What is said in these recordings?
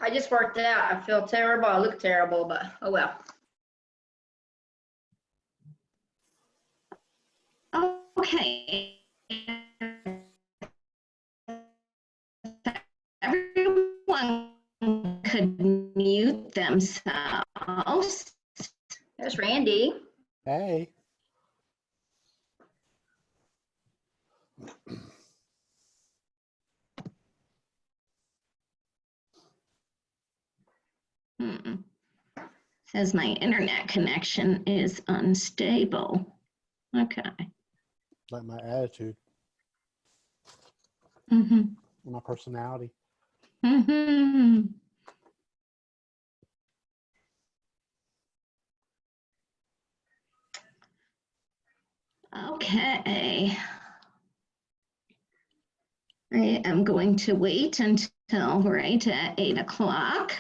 I just worked out. I feel terrible. I look terrible, but oh well. Okay. Everyone could mute themselves. There's Randy. Hey. Says my internet connection is unstable. Okay. Like my attitude, Mm-hmm. my personality. Mm-hmm. Okay. I am going to wait until right at 8 o'clock.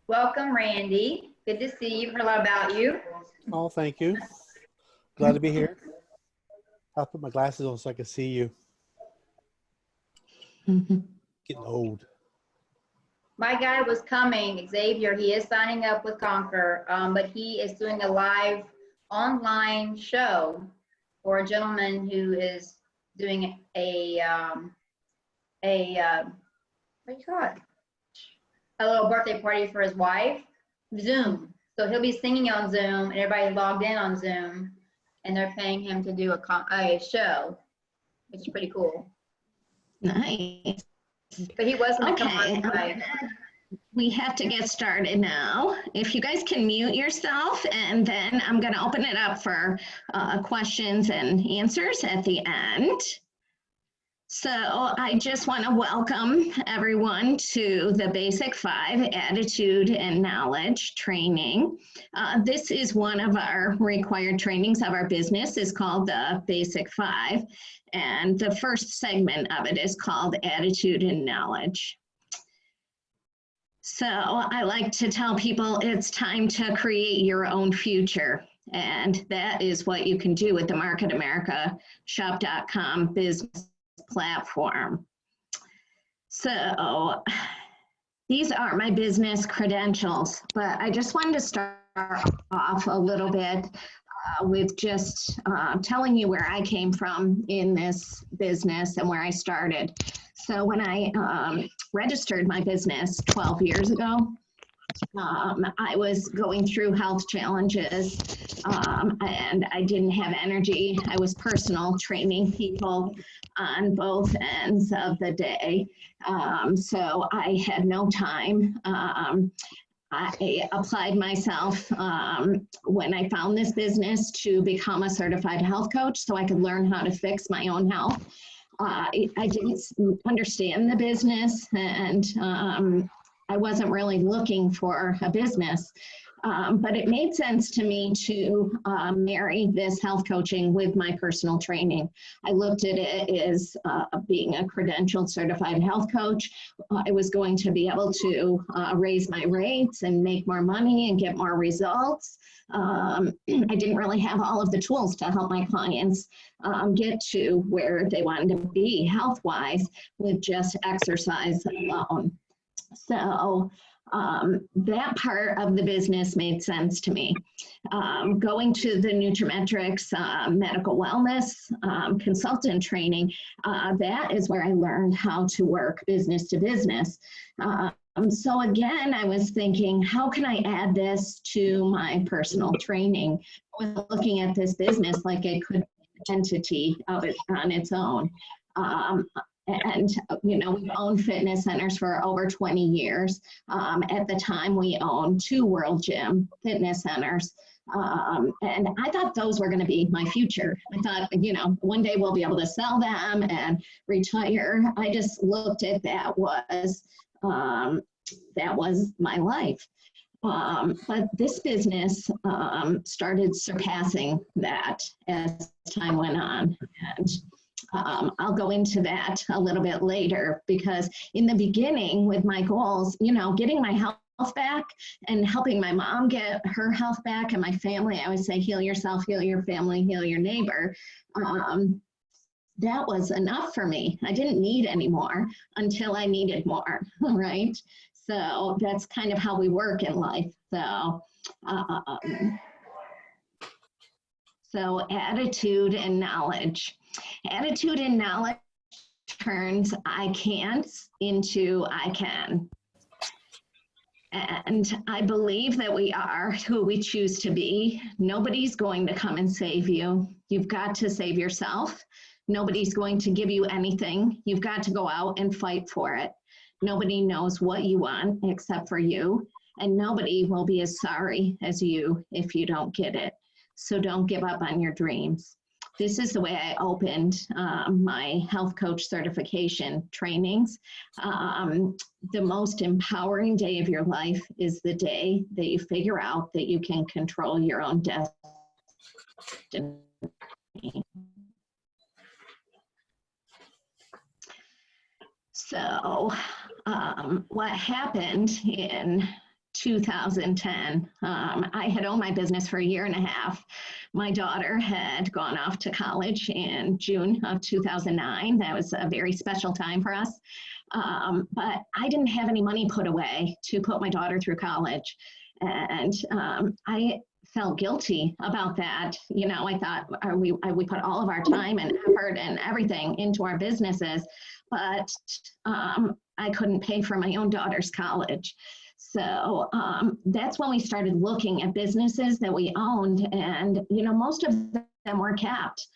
Welcome, Randy. Good to see you. Heard a lot about you. Oh, thank you. Glad to be here. I'll put my glasses on so I can see you. Mm-hmm. Getting old. My guy was coming, Xavier. He is signing up with Conquer, but he is doing a live online show for a gentleman who is doing a what do you call it? A little birthday party for his wife. Zoom. So he'll be singing on Zoom, and everybody logged in on Zoom, and they're paying him to do a show, which is pretty cool. Nice. But he wasn't Okay. coming on Friday. We have to get started now. If you guys can mute yourself, and then I'm going to open it up for questions and answers at the end. So I just want to welcome everyone to the Basic 5 Attitude and Knowledge training. This is one of our required trainings of our business. Is called the Basic 5, and the first segment of it is called Attitude and Knowledge. So I like to tell people it's time to create your own future. And that is what you can do with the MarketAmericaShop.com business platform. So these are my business credentials, but I just wanted to start off a little bit with just telling you where I came from in this business and where I started. So when I registered my business 12 years ago, I was going through health challenges and I didn't have energy. I was personal training people on both ends of the day. So I had no time. I applied myself when I found this business to become a certified health coach so I could learn how to fix my own health. I didn't understand the business, and I wasn't really looking for a business, but it made sense to me to marry this health coaching with my personal training. I looked at it as being a credentialed certified health coach. I was going to be able to raise my rates and make more money and get more results. I didn't really have all of the tools to help my clients get to where they wanted to be health-wise with just exercise alone. So that part of the business made sense to me. Going to the Nutrimetrics medical wellness consultant training, that is where I learned how to work business to business. So again, I was thinking, how can I add this to my personal training? I was looking at this business like it could be an entity of it on its own. And, you know, we've owned fitness centers for over 20 years. At the time, we owned 2 World Gym fitness centers. And I thought those were going to be my future. I thought, you know, one day we'll be able to sell them and retire. I just looked at that was my life. But this business started surpassing that as time went on. And I'll go into that a little bit later, because in the beginning with my goals, you know, getting my health back and helping my mom get her health back and my family, I always say, heal yourself, heal your family, heal your neighbor. That was enough for me. I didn't need any more until I needed more, right? So that's kind of how we work in life. So attitude and knowledge. Attitude and knowledge turns I can't into I can. And I believe that we are who we choose to be. Nobody's going to come and save you. You've got to save yourself. Nobody's going to give you anything. You've got to go out and fight for it. Nobody knows what you want except for you, and nobody will be as sorry as you if you don't get it. So don't give up on your dreams. This is the way I opened my health coach certification trainings. The most empowering day of your life is the day that you figure out that you can control your own destiny. So what happened in 2010, I had owned my business for 1.5 years. My daughter had gone off to college in June of 2009. That was a very special time for us. But I didn't have any money put away to put my daughter through college. And I felt guilty about that. You know, I thought we put all of our time and effort and everything into our businesses, but I couldn't pay for my own daughter's college. So that's when we started looking at businesses that we owned, and you know, most of them were capped.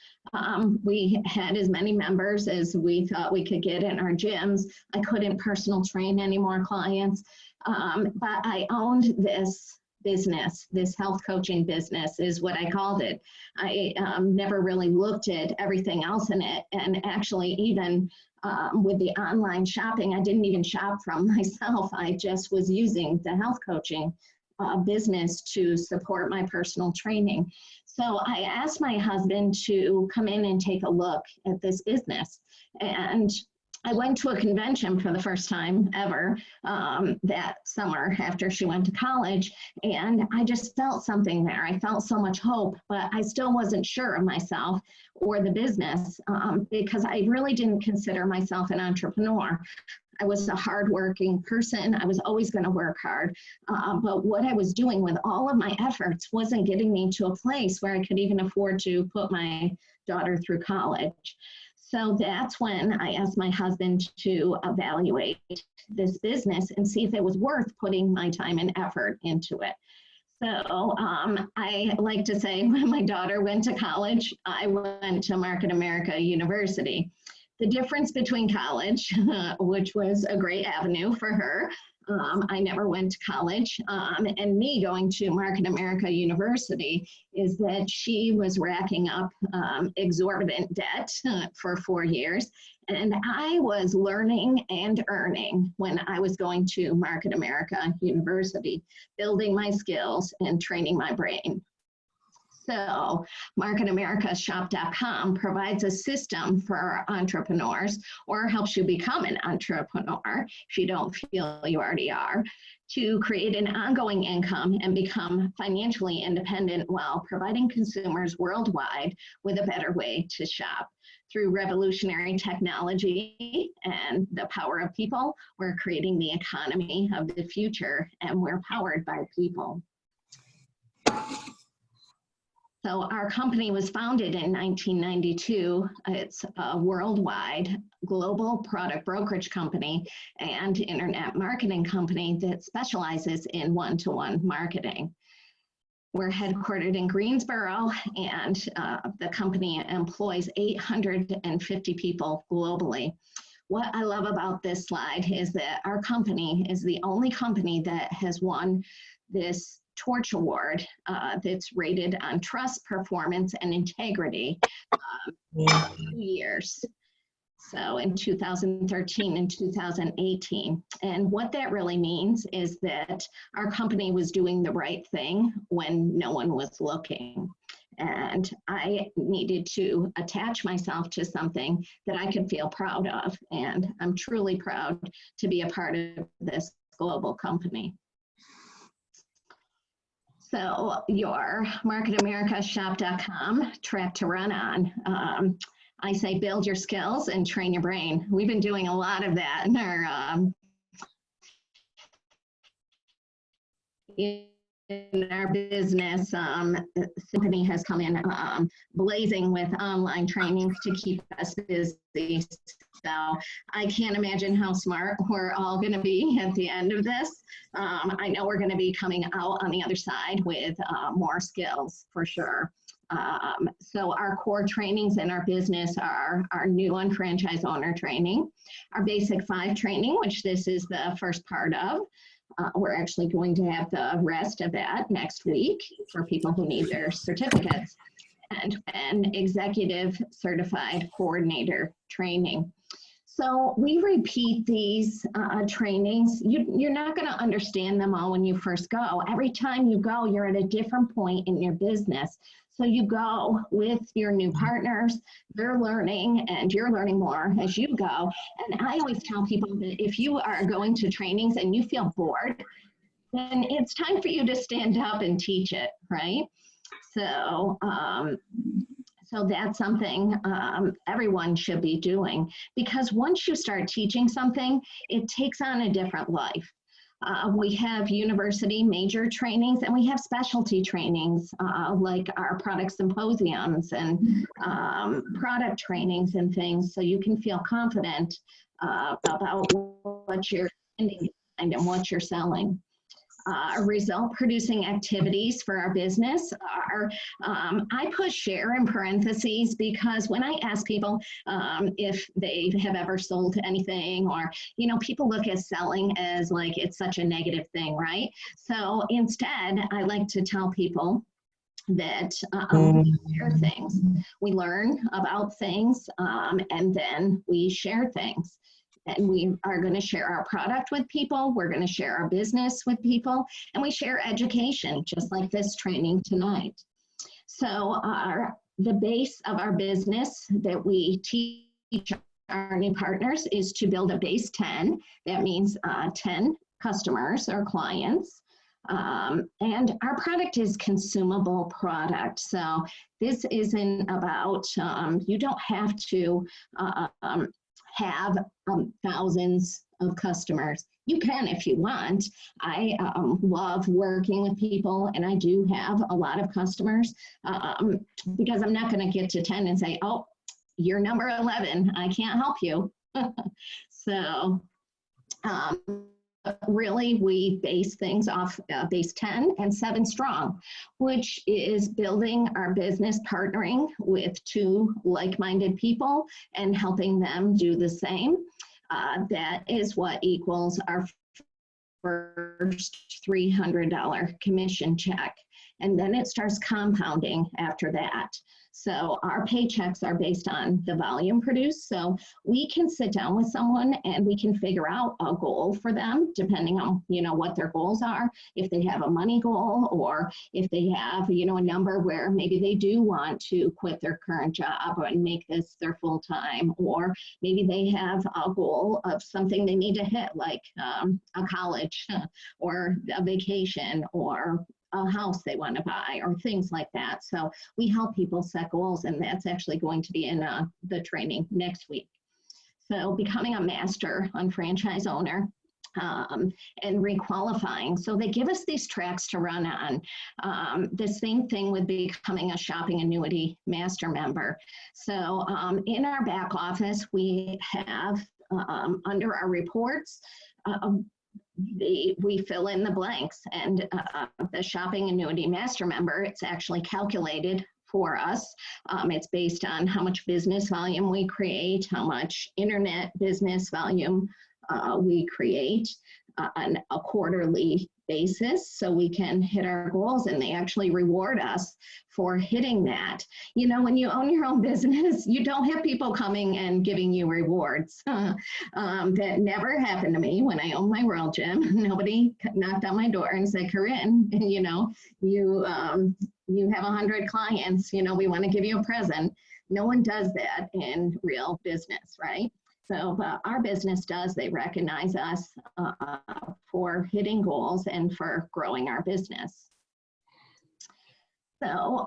We had as many members as we thought we could get in our gyms. I couldn't personal train any more clients, but I owned this business, this health coaching business is what I called it. I never really looked at everything else in it, and actually even with the online shopping, I didn't even shop from myself. I just was using the health coaching business to support my personal training. So I asked my husband to come in and take a look at this business. And I went to a convention for the first time ever that summer after she went to college, and I just felt something there. I felt so much hope, but I still wasn't sure of myself or the business because I really didn't consider myself an entrepreneur. I was a hardworking person. I was always going to work hard. But what I was doing with all of my efforts wasn't getting me to a place where I could even afford to put my daughter through college. So that's when I asked my husband to evaluate this business and see if it was worth putting my time and effort into it. So I like to say when my daughter went to college, I went to Market America University. The difference between college, which was a great avenue for her, I never went to college, and me going to Market America University is that she was racking up exorbitant debt for 4 years, and I was learning and earning when I was going to Market America University, building my skills and training my brain. So MarketAmericaShop.com provides a system for entrepreneurs, or helps you become an entrepreneur if you don't feel you already are, to create an ongoing income and become financially independent while providing consumers worldwide with a better way to shop. Through revolutionary technology and the power of people, we're creating the economy of the future, and we're powered by people. So our company was founded in 1992. It's a worldwide global product brokerage company and internet marketing company that specializes in one-to-one marketing. We're headquartered in Greensboro, and the company employs 850 people globally. What I love about this slide is that our company is the only company that has won this Torch Award that's rated on trust, performance, and integrity 2 years. So in 2013 and 2018. And what that really means is that our company was doing the right thing when no one was looking. And I needed to attach myself to something that I could feel proud of. And I'm truly proud to be a part of this global company. So your MarketAmericaShop.com track to run on. I say build your skills and train your brain. We've been doing a lot of that in our business. The company has come in blazing with online trainings to keep us busy. So I can't imagine how smart we're all going to be at the end of this. I know we're going to be coming out on the other side with more skills for sure. So our core trainings in our business are our new on franchise owner training, our basic 5 training, which this is the first part of. We're actually going to have the rest of that next week for people who need their certificates, and an executive certified coordinator training. So we repeat these trainings. You're not going to understand them all when you first go. Every time you go, you're at a different point in your business. So you go with your new partners, they're learning, and you're learning more as you go. And I always tell people that if you are going to trainings and you feel bored, then it's time for you to stand up and teach it, right? So, so that's something everyone should be doing, because once you start teaching something, it takes on a different life. We have university major trainings, and we have specialty trainings like our product symposiums and product trainings and things, so you can feel confident about what you're doing and what you're selling. Result producing activities for our business are, I put share in parentheses, because when I ask people if they have ever sold anything, or, you know, people look at selling as like it's such a negative thing, right? So instead, I like to tell people that we share things. We learn about things, and then we share things. And we are going to share our product with people. We're going to share our business with people, and we share education, just like this training tonight. So the base of our business that we teach our new partners is to build a base 10. That means 10 customers or clients. And our product is consumable product. So this isn't about, you don't have to have thousands of customers. You can if you want. I love working with people, and I do have a lot of customers because I'm not going to get to 10 and say, oh, you're number 11, I can't help you. So really, we base things off base 10 and 7 strong, which is building our business, partnering with 2 like-minded people and helping them do the same. That is what equals our first $300 commission check. And then it starts compounding after that. So our paychecks are based on the volume produced. So we can sit down with someone and we can figure out a goal for them, depending on, you know, what their goals are. If they have a money goal, or if they have, you know, a number where maybe they do want to quit their current job and make this their full time, or maybe they have a goal of something they need to hit, like a college or a vacation, or a house they want to buy, or things like that. So we help people set goals, and that's actually going to be in the training next week. So becoming a master on franchise owner and requalifying. So they give us these tracks to run on. The same thing with becoming a shopping annuity master member. So in our back office, we have under our reports, we fill in the blanks, and the shopping annuity master member, it's actually calculated for us. It's based on how much business volume we create, how much internet business volume we create on a quarterly basis, so we can hit our goals, and they actually reward us for hitting that. You know, when you own your own business, you don't have people coming and giving you rewards. That never happened to me when I owned my World Gym. Nobody knocked on my door and said, Corinne, you know, you you have 100 clients, we want to give you a present. No one does that in real business, right? So our business does. They recognize us for hitting goals and for growing our business. So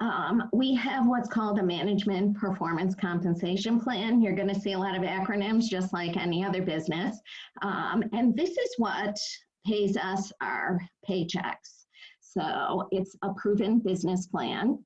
we have what's called a management performance compensation plan. You're going to see a lot of acronyms just like any other business. And this is what pays us our paychecks. So it's a proven business plan.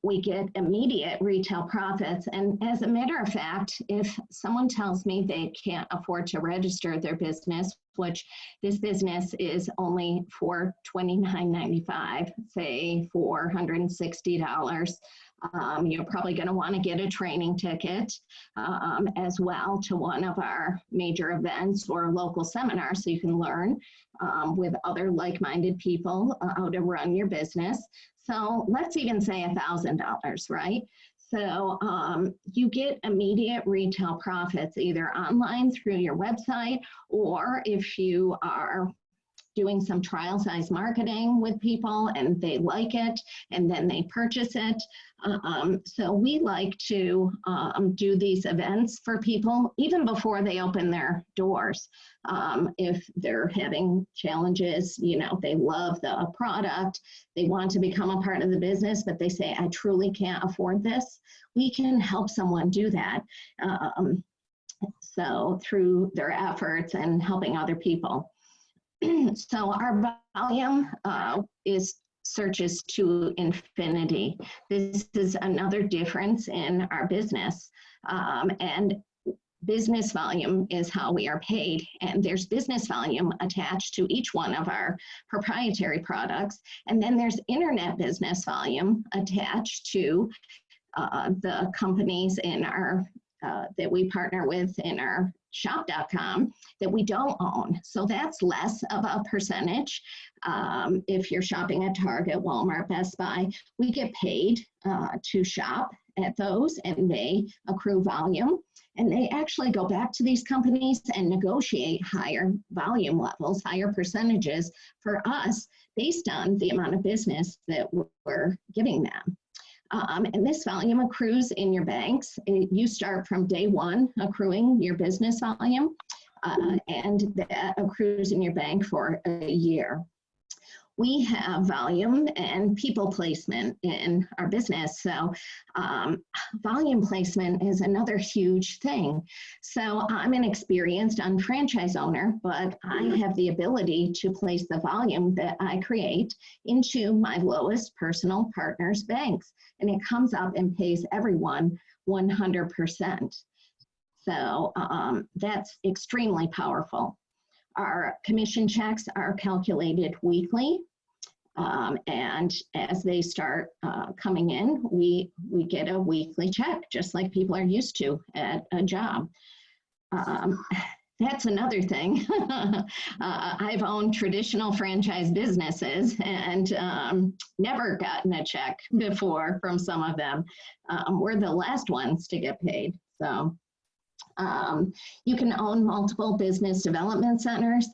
We get immediate retail profits. And as a matter of fact, if someone tells me they can't afford to register their business, which this business is only for $29.95, say $460, you're probably going to want to get a training ticket as well to one of our major events or local seminars so you can learn with other like-minded people how to run your business. So let's even say $1,000, right? So you get immediate retail profits either online through your website, or if you are doing some trial size marketing with people and they like it and then they purchase it. So we like to do these events for people even before they open their doors. If they're having challenges, they love the product, they want to become a part of the business, but they say, I truly can't afford this. We can help someone do that. So through their efforts and helping other people. So our volume is searches to infinity. This is another difference in our business. And business volume is how we are paid. And there's business volume attached to each one of our proprietary products. And then there's internet business volume attached to the companies in our that we partner with in our shop.com that we don't own. So that's less of a percentage. If you're shopping at Target, Walmart, Best Buy, we get paid to shop at those and they accrue volume. And they actually go back to these companies and negotiate higher volume levels, higher percentages for us based on the amount of business that we're giving them. And this volume accrues in your banks. You start from day one accruing your business volume, and that accrues in your bank for a year. We have volume and people placement in our business. So volume placement is another huge thing. So I'm an experienced unfranchised owner, but I have the ability to place the volume that I create into my lowest personal partners' banks. And it comes up and pays everyone 100%. So that's extremely powerful. Our commission checks are calculated weekly, and as they start coming in, we get a weekly check, just like people are used to at a job. That's another thing. I've owned traditional franchise businesses and never gotten a check before from some of them. We're the last ones to get paid. So. You can own multiple business development centers,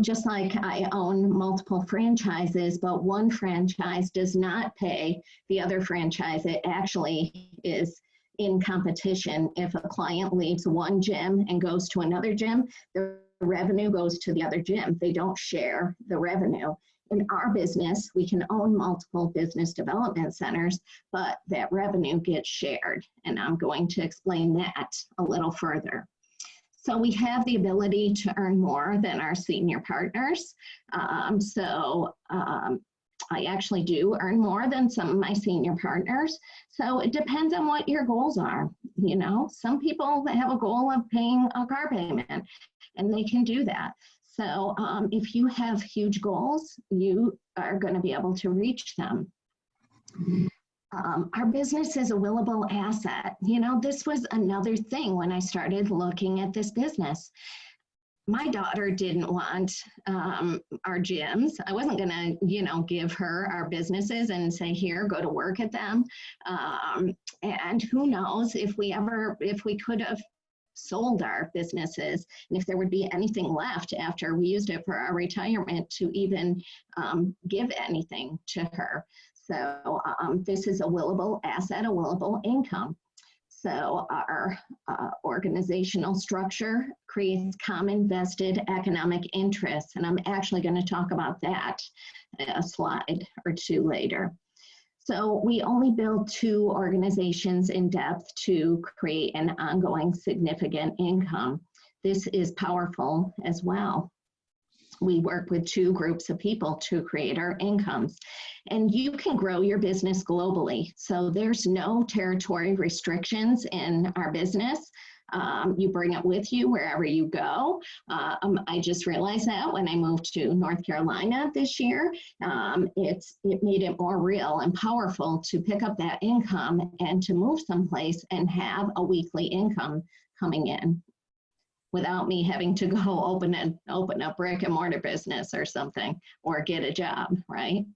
just like I own multiple franchises, but one franchise does not pay the other franchise. It actually is in competition. If a client leaves one gym and goes to another gym, the revenue goes to the other gym. They don't share the revenue. In our business, we can own multiple business development centers, but that revenue gets shared. And I'm going to explain that a little further. So we have the ability to earn more than our senior partners. I actually do earn more than some of my senior partners. So it depends on what your goals are. Some people have a goal of paying a car payment and they can do that. So if you have huge goals, you are going to be able to reach them. Our business is a willable asset. This was another thing when I started looking at this business. My daughter didn't want our gyms. I wasn't going to, give her our businesses and say, here, go to work at them. And who knows if we could have sold our businesses and if there would be anything left after we used it for our retirement to even give anything to her. So this is a willable asset, a willable income. So our organizational structure creates common vested economic interests, and I'm actually going to talk about that a slide or two later. So we only build 2 organizations in depth to create an ongoing significant income. This is powerful as well. We work with 2 groups of people to create our incomes. And you can grow your business globally. So there's no territory restrictions in our business. You bring it with you wherever you go. I just realized that when I moved to North Carolina this year, it made it more real and powerful to pick up that income and to move someplace and have a weekly income coming in, without me having to go open a brick and mortar business or something, or get a job, right?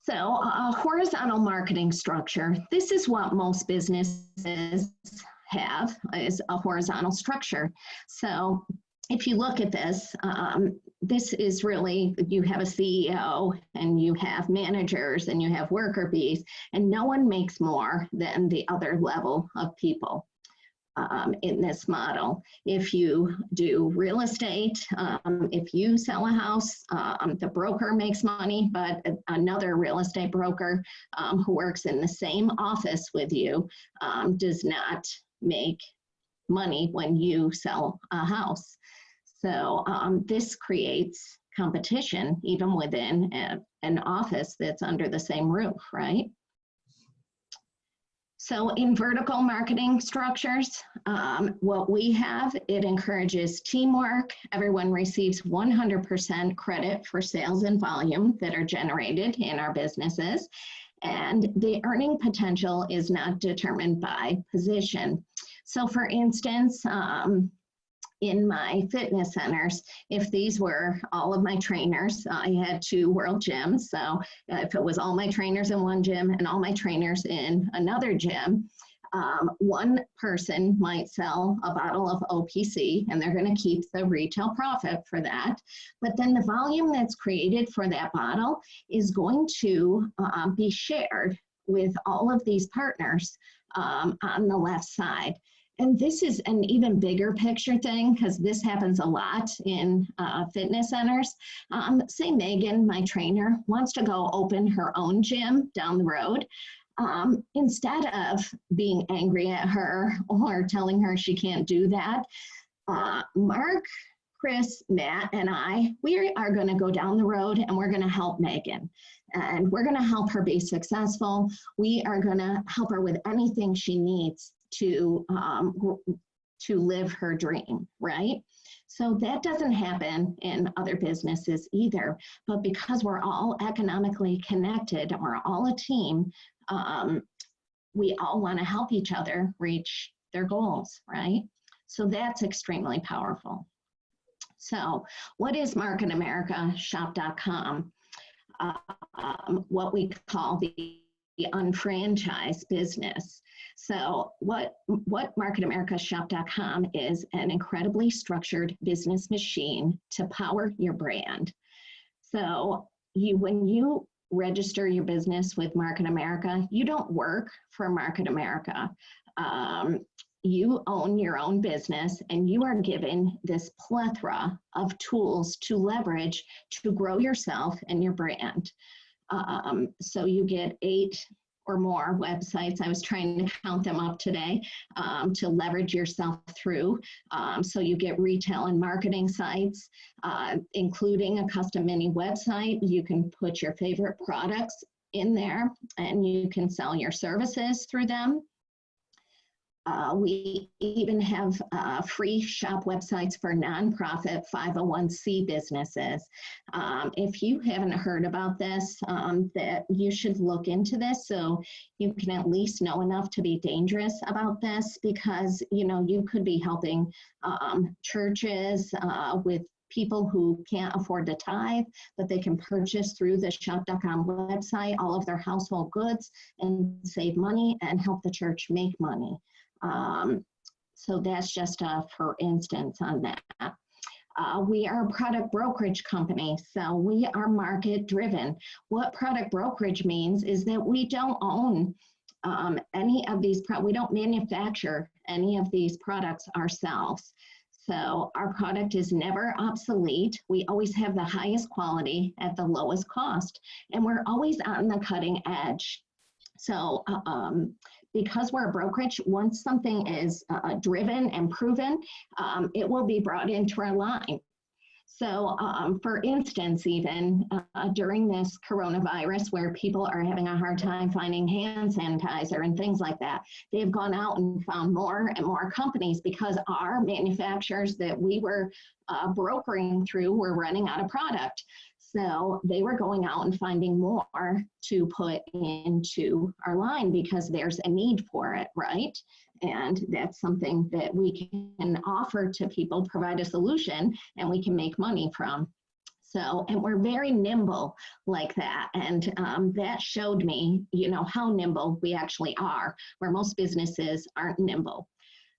So a horizontal marketing structure, this is what most businesses have, is a horizontal structure. So if you look at this, this is really, you have a CEO and you have managers and you have worker bees, and no one makes more than the other level of people. In this model. If you do real estate, if you sell a house, the broker makes money, but another real estate broker who works in the same office with you does not make money when you sell a house. So this creates competition even within an office that's under the same roof, right? So in vertical marketing structures, what we have, it encourages teamwork. Everyone receives 100% credit for sales and volume that are generated in our businesses. And the earning potential is not determined by position. So for instance, in my fitness centers, if these were all of my trainers, I had 2 world gyms. So if it was all my trainers in one gym and all my trainers in another gym, one person might sell a bottle of OPC and they're going to keep the retail profit for that. But then the volume that's created for that bottle is going to be shared with all of these partners on the left side. And this is an even bigger picture thing, because this happens a lot in fitness centers. Say Megan, my trainer, wants to go open her own gym down the road. Instead of being angry at her or telling her she can't do that, Mark, Chris, Matt, and we are going to go down the road and we're going to help Megan. And we're going to help her be successful. We are going to help her with anything she needs to live her dream, right? So that doesn't happen in other businesses either. But because we're all economically connected and we're all a team, we all want to help each other reach their goals, right? So that's extremely powerful. So what is MarketAmericaShop.com? What we call the unfranchised business. So what MarketAmericaShop.com is an incredibly structured business machine to power your brand. So when you register your business with Market America, you don't work for Market America. You own your own business and you are given this plethora of tools to leverage to grow yourself and your brand. So you get 8 or more websites. I was trying to count them up today to leverage yourself through. So you get retail and marketing sites, including a custom mini website. You can put your favorite products in there and you can sell your services through them. We even have free shop websites for nonprofit 501c businesses. If you haven't heard about this, that you should look into this so you can at least know enough to be dangerous about this, because you could be helping churches with people who can't afford to tithe, but they can purchase through the shop.com website all of their household goods and save money and help the church make money. So that's just for instance on that. We are a product brokerage company, so we are market driven. What product brokerage means is that we don't own any of these, we don't manufacture any of these products ourselves. So our product is never obsolete. We always have the highest quality at the lowest cost, and we're always on the cutting edge. So because we're a brokerage, once something is driven and proven, it will be brought into our line. So for instance, even during this coronavirus where people are having a hard time finding hand sanitizer and things like that, they've gone out and found more and more companies because our manufacturers that we were brokering through were running out of product. So they were going out and finding more to put into our line because there's a need for it, right? And that's something that we can offer to people, provide a solution, and we can make money from. So, and we're very nimble like that. And that showed me, you know, how nimble we actually are, where most businesses aren't nimble.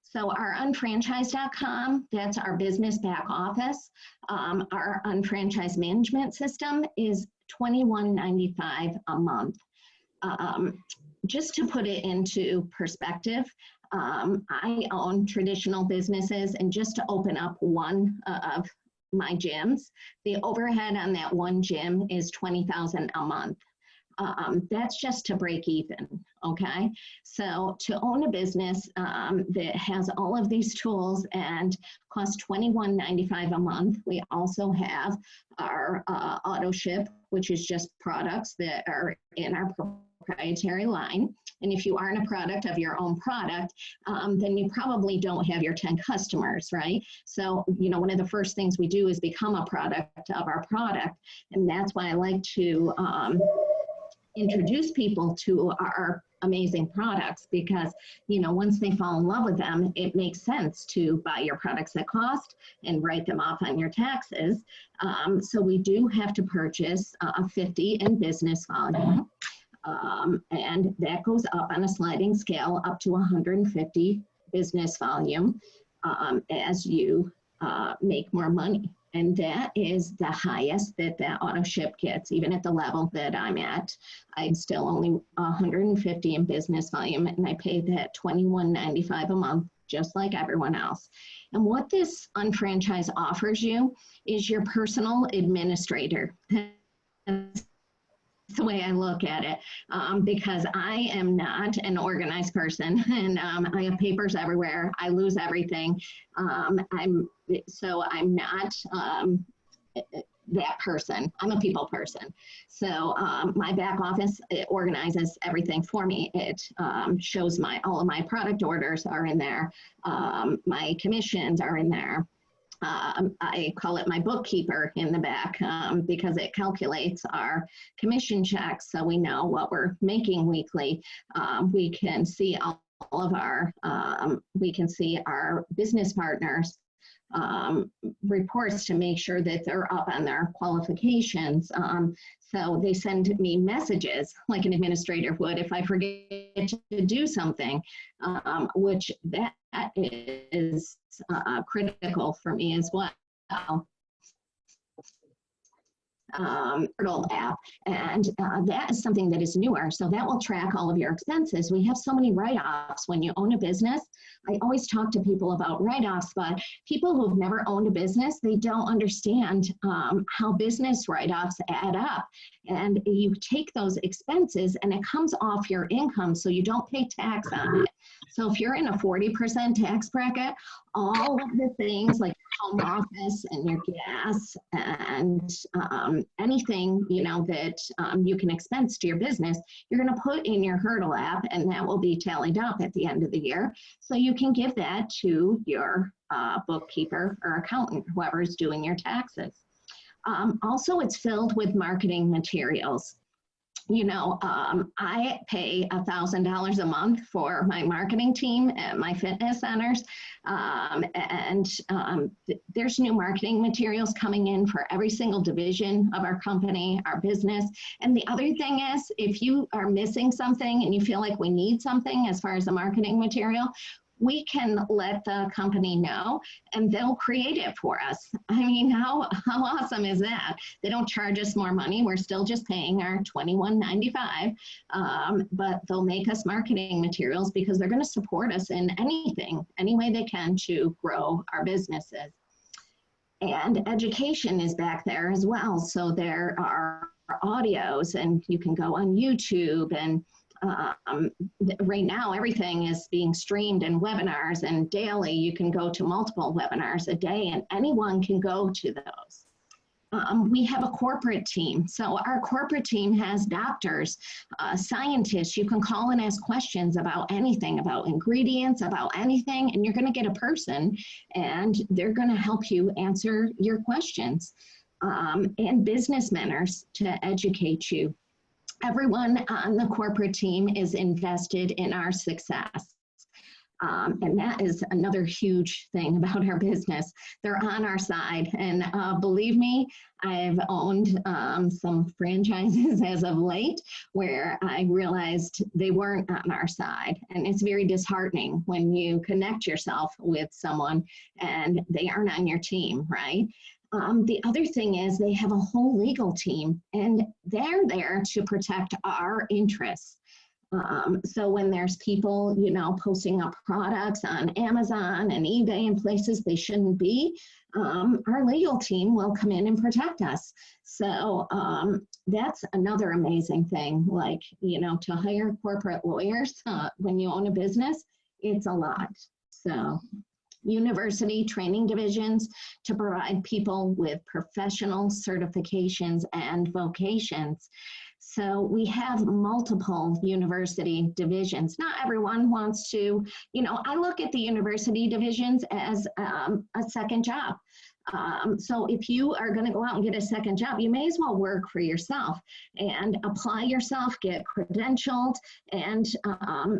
So our unfranchised.com, that's our business back office. Our unfranchised management system is $21.95 a month. Just to put it into perspective, I own traditional businesses, and just to open up one of my gyms, the overhead on that one gym is $20,000 a month. That's just to break even, okay? So to own a business that has all of these tools and costs $21.95 a month, we also have our auto ship, which is just products that are in our proprietary line. And if you aren't a product of your own product, then you probably don't have your 10 customers, right? So, you know, one of the first things we do is become a product of our product. And that's why I like to introduce people to our amazing products, because, you know, once they fall in love with them, it makes sense to buy your products at cost and write them off on your taxes. So we do have to purchase 50 in business volume. And that goes up on a sliding scale up to 150 business volume as you make more money. And that is the highest that that auto ship gets. Even at the level that I'm at, I'm still only 150 in business volume, and I pay that $21.95 a month, just like everyone else. And what this unfranchise offers you is your personal administrator. That's the way I look at it, because I am not an organized person, and I have papers everywhere. I lose everything. I'm not that person. I'm a people person. So my back office, it organizes everything for me. It shows all of my product orders are in there. My commissions are in there. I call it my bookkeeper in the back because it calculates our commission checks, so we know what we're making weekly. We can see all of our, we can see our business partners reports to make sure that they're up on their qualifications. So they send me messages like an administrator would if I forget to do something, which that is critical for me as well. Portal app, and that is something that is newer, so that will track all of your expenses. We have so many write-offs when you own a business. I always talk to people about write-offs, but people who've never owned a business, they don't understand how business write-offs add up. And you take those expenses and it comes off your income, so you don't pay tax on it. So if you're in a 40% tax bracket, all of the things like home office and your gas and anything, you know, that you can expense to your business, you're going to put in your Hurdle app, and that will be tallied up at the end of the year. So you can give that to your bookkeeper or accountant, whoever is doing your taxes. Also, it's filled with marketing materials. You know, I pay $1,000 a month for my marketing team at my fitness centers. There's new marketing materials coming in for every single division of our company, our business. And the other thing is, if you are missing something and you feel like we need something as far as the marketing material, we can let the company know and they'll create it for us. I mean, how awesome is that? They don't charge us more money. We're still just paying our $21.95, but they'll make us marketing materials because they're going to support us in anything, any way they can to grow our businesses. And education is back there as well. So there are audios, and you can go on YouTube, and right now everything is being streamed in webinars, and daily you can go to multiple webinars a day, and anyone can go to those. We have a corporate team. So our corporate team has doctors, scientists. You can call and ask questions about anything, about ingredients, about anything, and you're going to get a person, and they're going to help you answer your questions. And business mentors to educate you. Everyone on the corporate team is invested in our success. And that is another huge thing about our business. They're on our side. And believe me, I've owned some franchises as of late where I realized they weren't on our side. And it's very disheartening when you connect yourself with someone and they aren't on your team, right? The other thing is they have a whole legal team, and they're there to protect our interests. So when there's people, you know, posting up products on Amazon and eBay and places they shouldn't be, our legal team will come in and protect us. So that's another amazing thing. Like, you know, to hire corporate lawyers when you own a business, it's a lot. So university training divisions to provide people with professional certifications and vocations. So we have multiple university divisions. Not everyone wants to, you know, I look at the university divisions as a second job. So if you are going to go out and get a second job, you may as well work for yourself and apply yourself, get credentialed, and,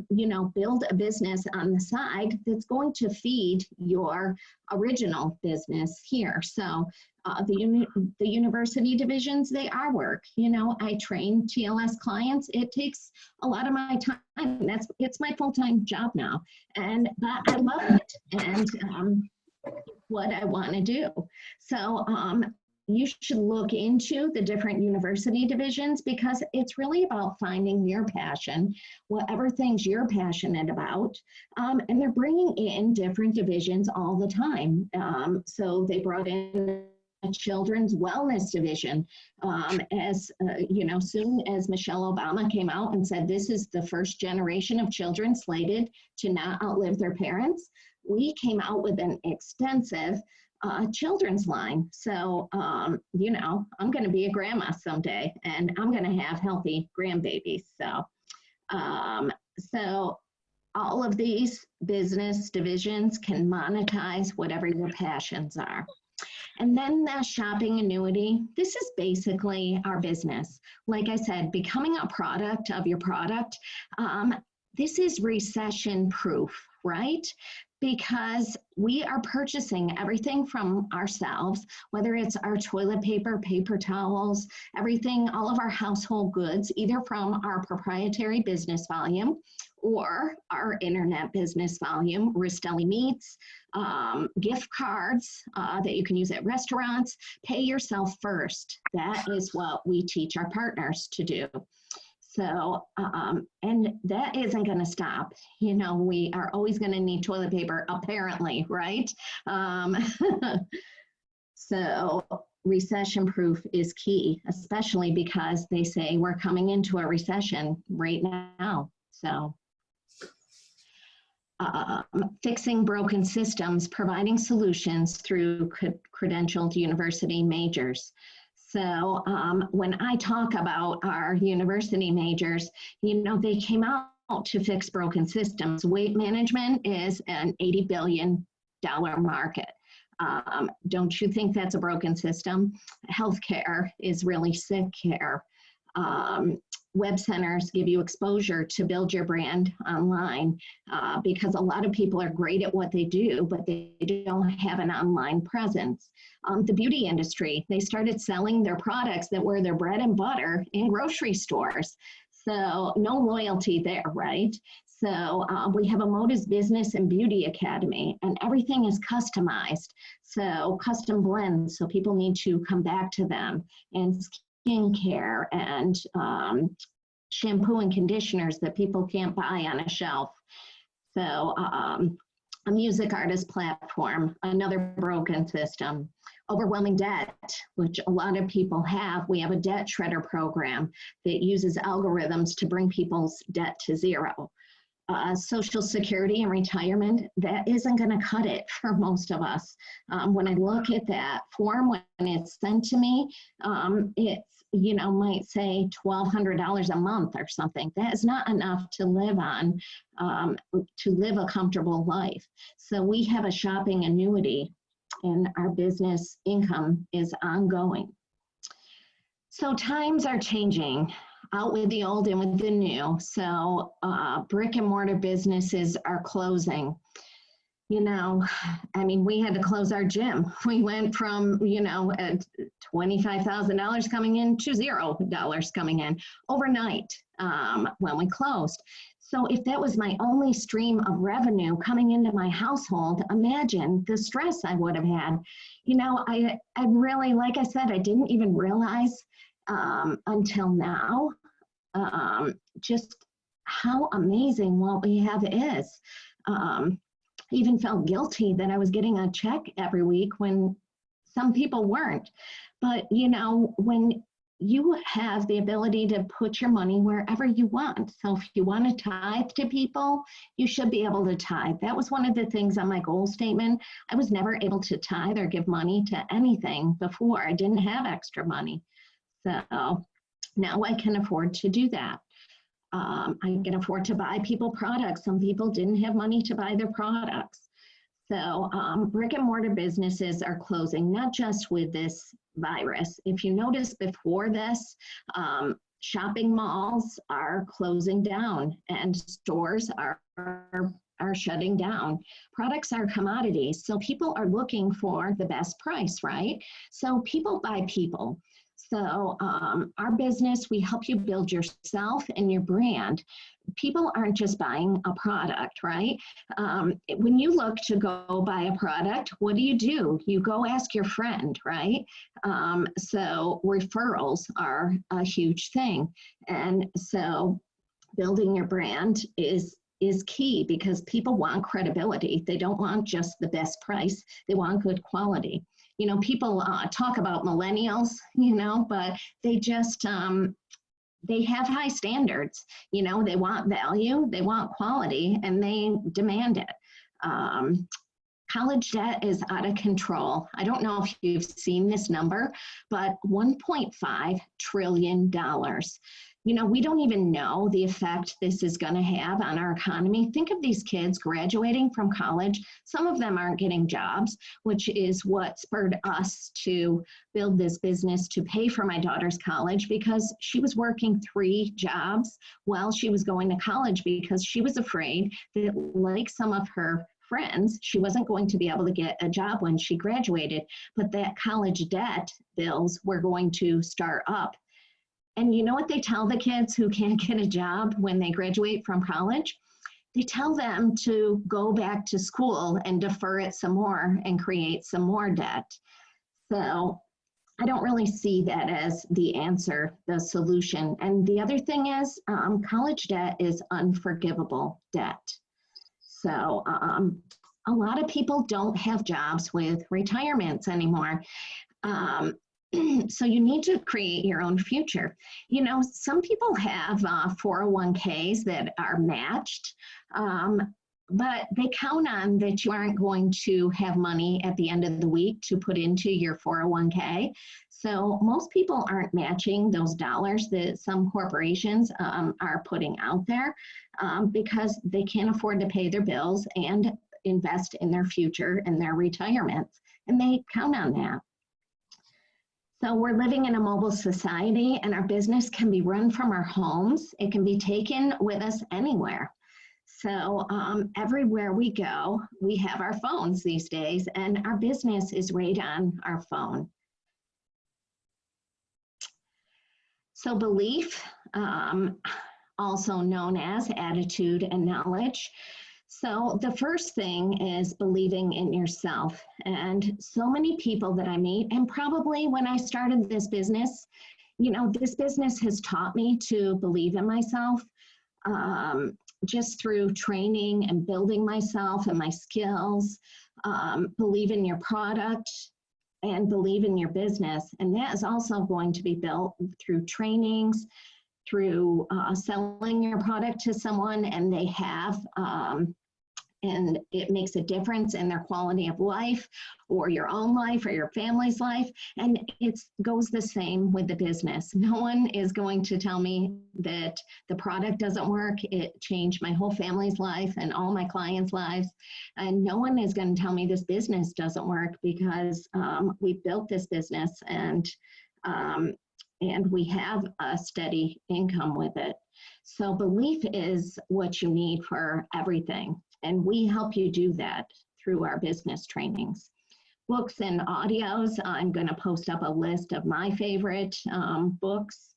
you know, build a business on the side that's going to feed your original business here. So the university divisions, they are work. You know, I train TLS clients. It takes a lot of my time. It's my full-time job now, but I love it, and what I want to do. So you should look into the different university divisions, because it's really about finding your passion, whatever things you're passionate about. And they're bringing in different divisions all the time. So they brought in a children's wellness division. You know, soon as Michelle Obama came out and said, this is the first generation of children slated to not outlive their parents, we came out with an extensive children's line. So, you know, I'm going to be a grandma someday, and I'm going to have healthy grandbabies. So, so all of these business divisions can monetize whatever your passions are. And then the shopping annuity, this is basically our business. Like I said, becoming a product of your product, this is recession proof, right? Because we are purchasing everything from ourselves, whether it's our toilet paper, paper towels, everything, all of our household goods, either from our proprietary business volume or our internet business volume, Ristelli Meats, gift cards that you can use at restaurants. Pay yourself first. That is what we teach our partners to do. So, and that isn't going to stop. You know, we are always going to need toilet paper, apparently, right? So recession proof is key, especially because they say we're coming into a recession right now. So fixing broken systems, providing solutions through credentialed university majors. So when I talk about our university majors, you know, they came out to fix broken systems. Weight management is an $80 billion market. Don't you think that's a broken system? Healthcare is really sick care. Web centers give you exposure to build your brand online because a lot of people are great at what they do, but they don't have an online presence. The beauty industry, they started selling their products that were their bread and butter in grocery stores. So no loyalty there, right? So we have a Moda's Business and Beauty Academy, and everything is customized. So custom blends, so people need to come back to them, and skincare and shampoo and conditioners that people can't buy on a shelf. So a music artist platform, another broken system, overwhelming debt, which a lot of people have. We have a debt shredder program that uses algorithms to bring people's debt to zero. Social Security and retirement, that isn't going to cut it for most of us. When I look at that form, when it's sent to me, it's, might say $1,200 a month or something. That is not enough to live on, to live a comfortable life. So we have a shopping annuity, and our business income is ongoing. So times are changing, out with the old and with the new. So brick and mortar businesses are closing. We had to close our gym. We went from, $25,000 coming in to $0 coming in overnight when we closed. So if that was my only stream of revenue coming into my household, imagine the stress I would have had. I really, like I said, I didn't even realize until now just how amazing what we have is. I even felt guilty that I was getting a check every week when some people weren't. But when you have the ability to put your money wherever you want. So if you want to tithe to people, you should be able to tithe. That was one of the things on my goal statement. I was never able to tithe or give money to anything before. I didn't have extra money. So now I can afford to do that. I can afford to buy people products. Some people didn't have money to buy their products. So brick and mortar businesses are closing, not just with this virus. If you notice before this, shopping malls are closing down and stores are shutting down. Products are commodities, so people are looking for the best price, right? So people buy people. So our business, we help you build yourself and your brand. People aren't just buying a product, right? When you look to go buy a product, what do? You go ask your friend, right? So referrals are a huge thing. And so building your brand is key, because people want credibility. They don't want just the best price. They want good quality. People talk about millennials, but they just, they have high standards. They want value, they want quality, and they demand it. College debt is out of control. I don't know if you've seen this number, but $1.5 trillion. We don't even know the effect this is going to have on our economy. Think of these kids graduating from college. Some of them aren't getting jobs, which is what spurred us to build this business to pay for my daughter's college, because she was working 3 jobs while she was going to college, because she was afraid that, like some of her friends, she wasn't going to be able to get a job when she graduated, but that college debt bills were going to start up. And you know what they tell the kids who can't get a job when they graduate from college? They tell them to go back to school and defer it some more and create some more debt. So I don't really see that as the answer, the solution. And the other thing is college debt is unforgivable debt. So a lot of people don't have jobs with retirements anymore. So you need to create your own future. Some people have 401ks that are matched, but they count on that you aren't going to have money at the end of the week to put into your 401k. So most people aren't matching those dollars that some corporations are putting out there because they can't afford to pay their bills and invest in their future and their retirement, and they count on that. So we're living in a mobile society, and our business can be run from our homes. It can be taken with us anywhere. So everywhere we go, we have our phones these days, and our business is right on our phone. So belief, also known as attitude and knowledge. So the first thing is believing in yourself. And so many people that I meet, and probably when I started this business, you know, this business has taught me to believe in myself, just through training and building myself and my skills. Believe in your product and believe in your business. And that is also going to be built through trainings, through selling your product to someone and they have, and it makes a difference in their quality of life or your own life or your family's life. And it goes the same with the business. No one is going to tell me that the product doesn't work. It changed my whole family's life and all my clients' lives. And no one is going to tell me this business doesn't work because we built this business and we have a steady income with it. So belief is what you need for everything. And we help you do that through our business trainings. Books and audios, I'm going to post up a list of my favorite books.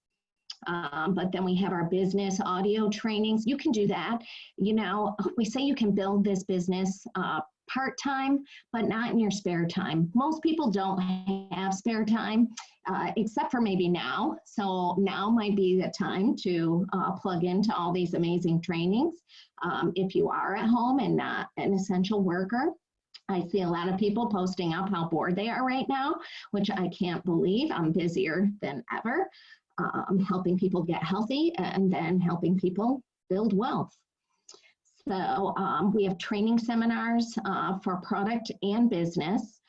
But then we have our business audio trainings. You can do that. You know, we say you can build this business part-time, but not in your spare time. Most people don't have spare time, except for maybe now. So now might be the time to plug into all these amazing trainings. If you are at home and not an essential worker, I see a lot of people posting up how bored they are right now, which I can't believe. I'm busier than ever, helping people get healthy and then helping people build wealth. So we have training seminars for product and business.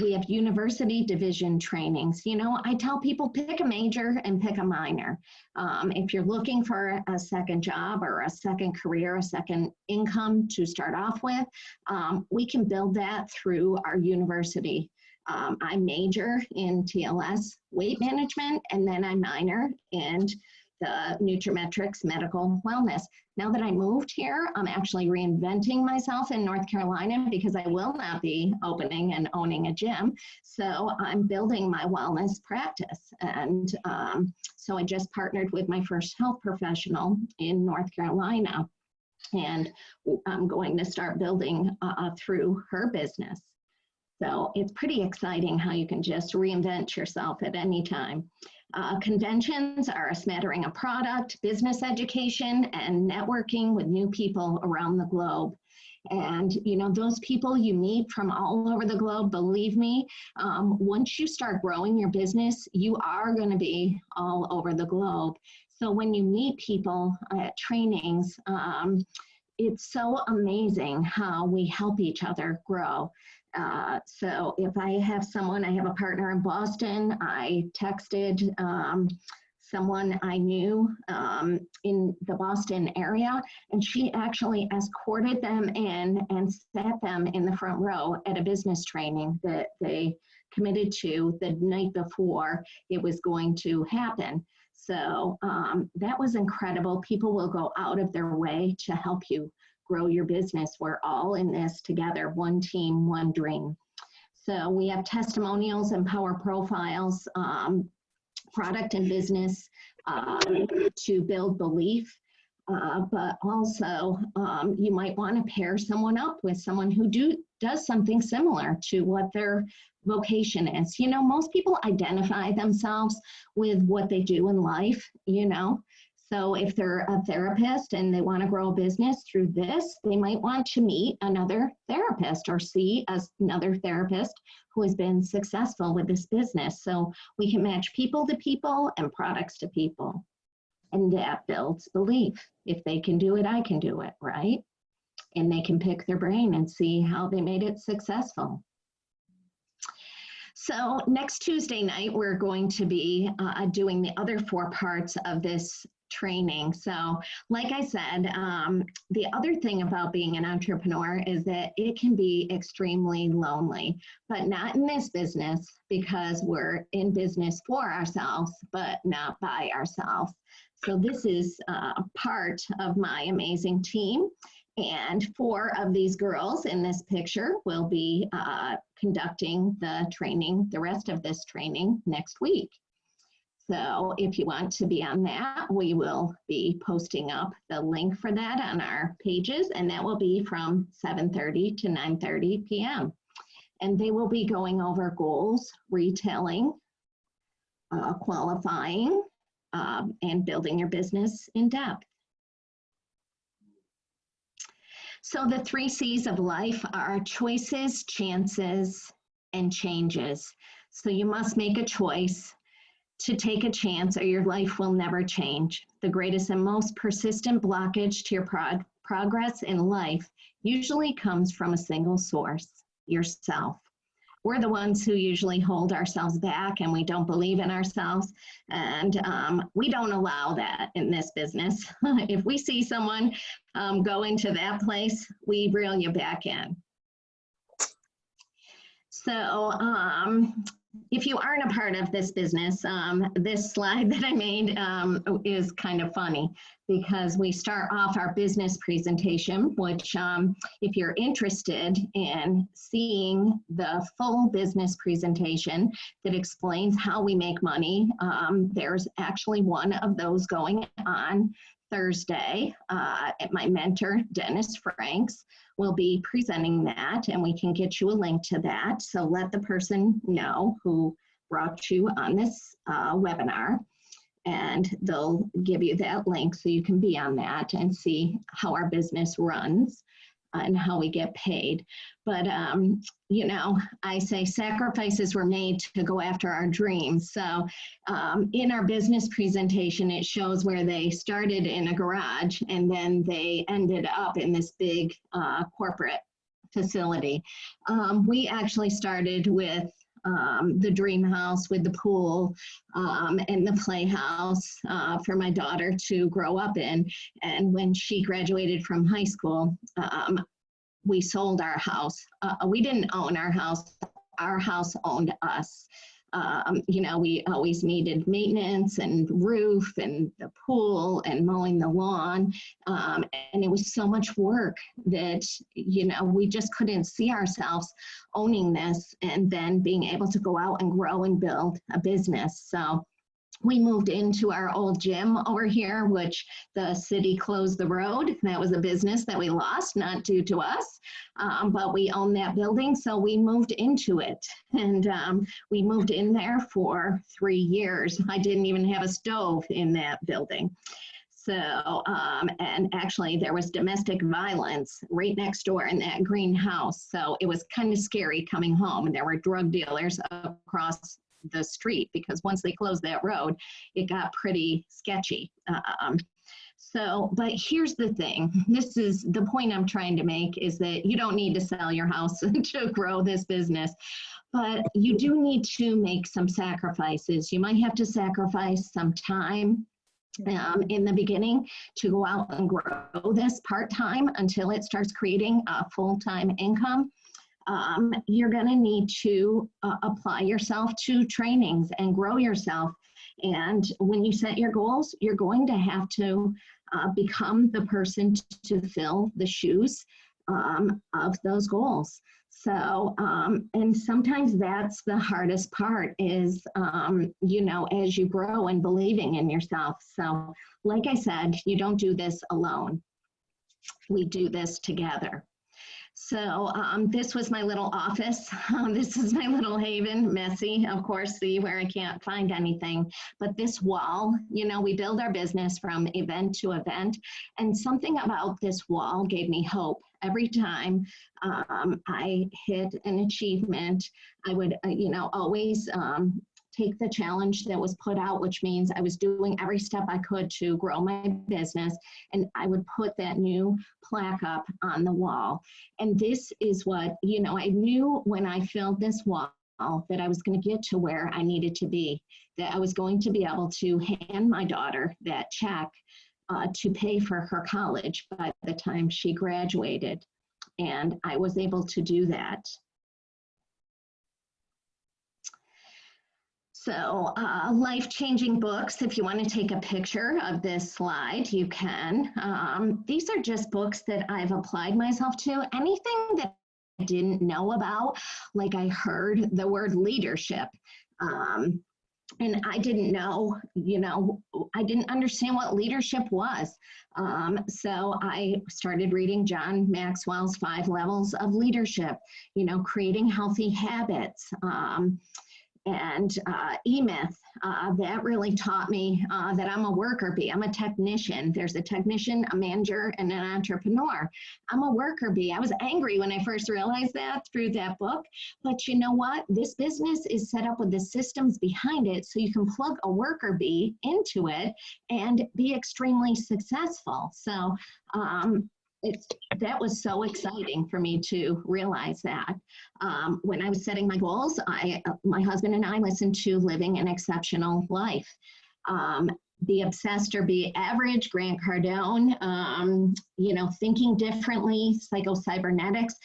We have university division trainings. You know, I tell people pick a major and pick a minor. If you're looking for a second job or a second career, a second income to start off with, we can build that through our university. I major in TLS weight management, and then I minor in the Nutrimetrics medical wellness. Now that I moved here, I'm actually reinventing myself in North Carolina because I will not be opening and owning a gym. So I'm building my wellness practice. And so I just partnered with my first health professional in North Carolina. And I'm going to start building through her business. So it's pretty exciting how you can just reinvent yourself at any time. Conventions are a smattering of product, business education, and networking with new people around the globe. And, you know, those people you meet from all over the globe, believe me, once you start growing your business, you are going to be all over the globe. So when you meet people at trainings, it's so amazing how we help each other grow. So if I have someone, I have a partner in Boston, I texted someone I knew in the Boston area, and she actually escorted them in and sat them in the front row at a business training that they committed to the night before it was going to happen. So that was incredible. People will go out of their way to help you grow your business. We're all in this together, one team, one dream. So we have testimonials and power profiles, product and business to build belief, but also you might want to pair someone up with someone who does something similar to what their vocation is. You know, most people identify themselves with what they do in life, you know. So if they're a therapist and they want to grow a business through this, they might want to meet another therapist or see another therapist who has been successful with this business. So we can match people to people and products to people. And that builds belief. If they can do it, I can do it, right? And they can pick their brain and see how they made it successful. So next Tuesday night, we're going to be doing the other 4 parts of this training. So like I said, the other thing about being an entrepreneur is that it can be extremely lonely, but not in this business because we're in business for ourselves, but not by ourselves. So this is part of my amazing team. And 4 of these girls in this picture will be conducting the training, the rest of this training next week. So if you want to be on that, we will be posting up the link for that on our pages, and that will be from 7:30 to 9:30 p.m. And they will be going over goals, retailing, qualifying, and building your business in depth. So the 3 C's of life are choices, chances, and changes. So you must make a choice to take a chance or your life will never change. The greatest and most persistent blockage to your progress in life usually comes from a single source, yourself. We're the ones who usually hold ourselves back and we don't believe in ourselves. And we don't allow that in this business. If we see someone go into that place, we reel you back in. So if you aren't a part of this business, this slide that I made is kind of funny because we start off our business presentation, which if you're interested in seeing the full business presentation that explains how we make money, there's actually one of those going on Thursday. My mentor, Dennis Franks, will be presenting that, and we can get you a link to that. So let the person know who brought you on this webinar, and they'll give you that link so you can be on that and see how our business runs and how we get paid. But, you know, I say sacrifices were made to go after our dreams. So in our business presentation, it shows where they started in a garage and then they ended up in this big corporate facility. We actually started with the dream house with the pool and the playhouse for my daughter to grow up in. And when she graduated from high school, we sold our house. We didn't own our house owned us. You know, we always needed maintenance and roof and the pool and mowing the lawn. And it was so much work that, you know, we just couldn't see ourselves owning this and then being able to go out and grow and build a business. So we moved into our old gym over here, which the city closed the road. That was a business that we lost, not due to us, but we own that building, so we moved into it. And we moved in there for 3 years. I didn't even have a stove in that building. So, and actually there was domestic violence right next door in that greenhouse. So it was kind of scary coming home, and there were drug dealers across the street because once they closed that road, it got pretty sketchy. So, but here's the thing. This is the point I'm trying to make, is that you don't need to sell your house to grow this business, but you do need to make some sacrifices. You might have to sacrifice some time in the beginning to go out and grow this part-time until it starts creating a full-time income. You're going to need to apply yourself to trainings and grow yourself. And when you set your goals, you're going to have to become the person to fill the shoes of those goals. So, and sometimes that's the hardest part is, you know, as you grow and believing in yourself. So, like I said, you don't do this alone. We do this together. So this was my little office. This is my little haven, messy, of course, see where I can't find anything. But this wall, you know, we build our business from event to event. And something about this wall gave me hope. Every time I hit an achievement, I would, you know, always take the challenge that was put out, which means I was doing every step I could to grow my business, and I would put that new plaque up on the wall. And this is what, you know, I knew when I filled this wall that I was going to get to where I needed to be, that I was going to be able to hand my daughter that check to pay for her college by the time she graduated. And I was able to do that. So life-changing books, if you want to take a picture of this slide, you can. These are just books that I've applied myself to. Anything that I didn't know about, like I heard the word leadership. And I didn't know, I didn't understand what leadership was. So I started reading John Maxwell's 5 Levels of Leadership, creating healthy habits. And E-Myth, that really taught me that I'm a worker bee. I'm a technician. There's a technician, a manager, and an entrepreneur. I'm a worker bee. I was angry when I first realized that through that book. But you know what? This business is set up with the systems behind it so you can plug a worker bee into it and be extremely successful. So that was so exciting for me to realize that. When I was setting my goals, my husband and I listened to Living an Exceptional Life. Be Obsessed or Be Average, Grant Cardone, Thinking Differently, Psycho-Cybernetics,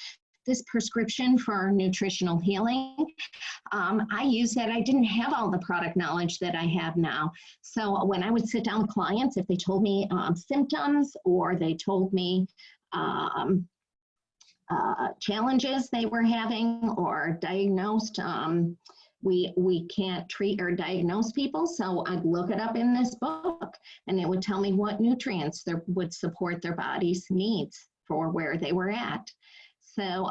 this prescription for nutritional healing. I used that. I didn't have all the product knowledge that I have now. So when I would sit down with clients, if they told me symptoms or they told me challenges they were having or diagnosed, we can't treat or diagnose people. So I'd look it up in this book and it would tell me what nutrients would support their body's needs for where they were at. So,